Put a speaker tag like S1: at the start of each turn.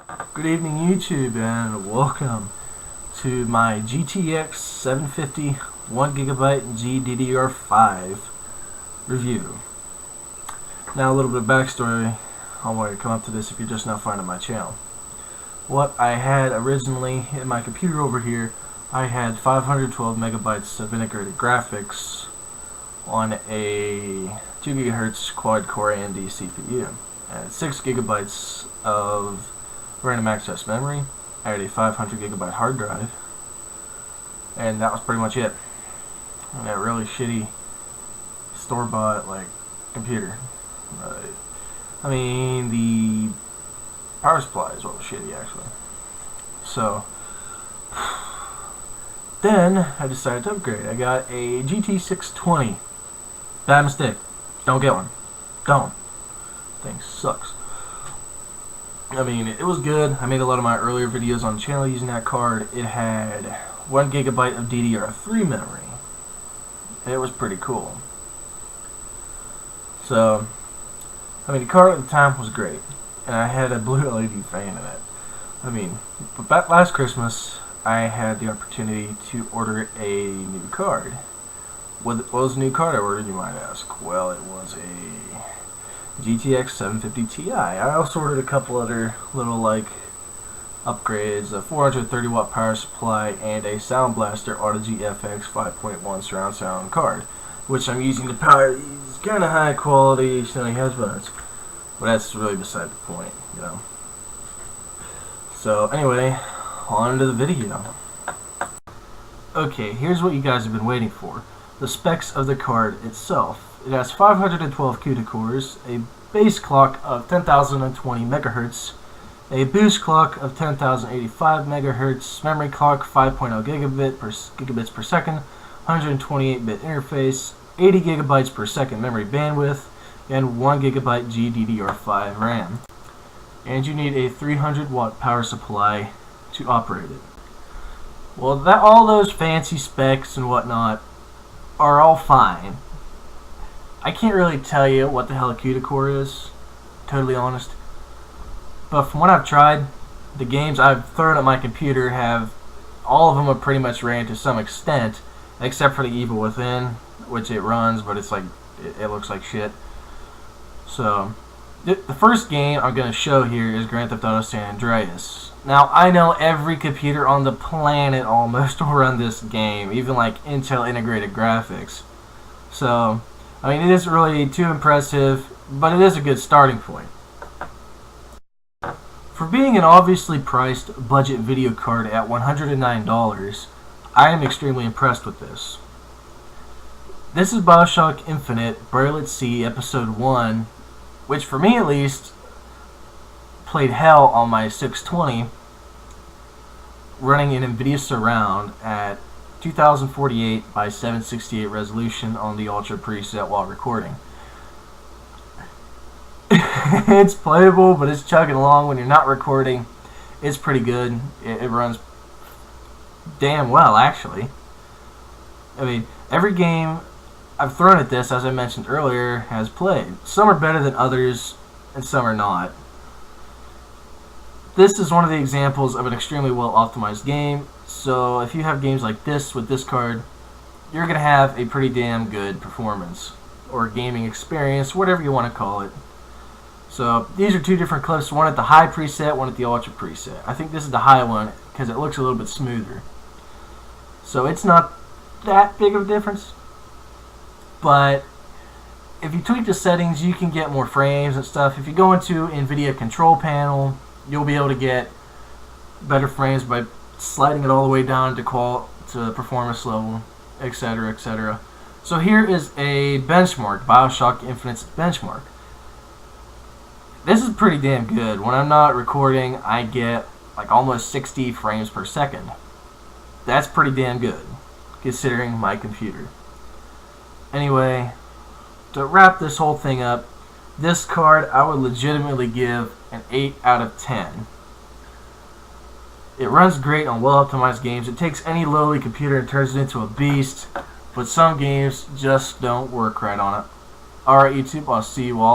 S1: Good evening, YouTube, and welcome to my GTX 750 1GB GDDR5 review. Now, a little bit of backstory on why you come up to this if you're just now finding my channel. What I had originally in my computer over here, I had 512 megabytes of integrated graphics on a 2 GHz quad-core AMD CPU, and 6 gigabytes of random access memory. I had a 500 gigabyte hard drive, and that was pretty much it. And that really shitty store-bought computer. I mean, the power supply is what was shitty actually. So then I decided to upgrade. I got a GT 620. Bad mistake. Don't get one. Don't. Thing sucks. I mean, it was good. I made a lot of my earlier videos on the channel using that card. It had 1 gigabyte of DDR3 memory. It was pretty cool. So, I mean, the card at the time was great, and I had a blue LED fan in it. I mean, but back last Christmas, I had the opportunity to order a new card. What was the new card I ordered, you might ask? Well, it was a GTX 750 Ti. I also ordered a couple other little upgrades, a 430 watt power supply, and a Sound Blaster Audigy FX 5.1 surround sound card, which I'm using to power these kind of high quality Sony headphones. But that's really beside the point, you know. So anyway, on to the video. Okay, here's what you guys have been waiting for. The specs of the card itself. It has 512 CUDA cores, a base clock of 10,020 MHz, a boost clock of 10,085 MHz, memory clock 5.0 gigabits per second, 128-bit interface, 80 gigabytes per second memory bandwidth, and 1 gigabyte GDDR5 RAM. And you need a 300 watt power supply to operate it. Well, all those fancy specs and whatnot are all fine. I can't really tell you what the hell a CUDA core is, totally honest. But from what I've tried, the games I've thrown at my computer all of them are pretty much ran to some extent, except for the Evil Within, which it runs, but it's it looks like shit. So, the first game I'm going to show here is Grand Theft Auto San Andreas. Now, I know every computer on the planet almost will run this game, even Intel integrated graphics. So, I mean, it isn't really too impressive, but it is a good starting point. For being an obviously priced budget video card at $109, I am extremely impressed with this. This is BioShock Infinite Burial at Sea Episode 1, which for me at least played hell on my 620, running in NVIDIA Surround at 2048 by 768 resolution on the Ultra preset while recording. It's playable, but it's chugging along when you're not recording. It's pretty good. It runs damn well, actually. I mean, every game I've thrown at this, as I mentioned earlier, has played. Some are better than others, and some are not. This is one of the examples of an extremely well optimized game, so if you have games like this with this card, you're going to have a pretty damn good performance, or gaming experience, whatever you want to call it. So these are two different clips, one at the high preset, one at the ultra preset. I think this is the high one because it looks a little bit smoother. So it's not that big of a difference, but if you tweak the settings, you can get more frames and stuff. If you go into NVIDIA control panel, you'll be able to get better frames by sliding it all the way down to performance level, etc., etc. So here is a benchmark, BioShock Infinite's benchmark. This is pretty damn good. When I'm not recording, I get almost 60 frames per second. That's pretty damn good, considering my computer. Anyway, to wrap this whole thing up, this card I would legitimately give an 8 out of 10. It runs great on well-optimized games. It takes any lowly computer and turns it into a beast, but some games just don't work right on it. Alright, YouTube, I'll see you all.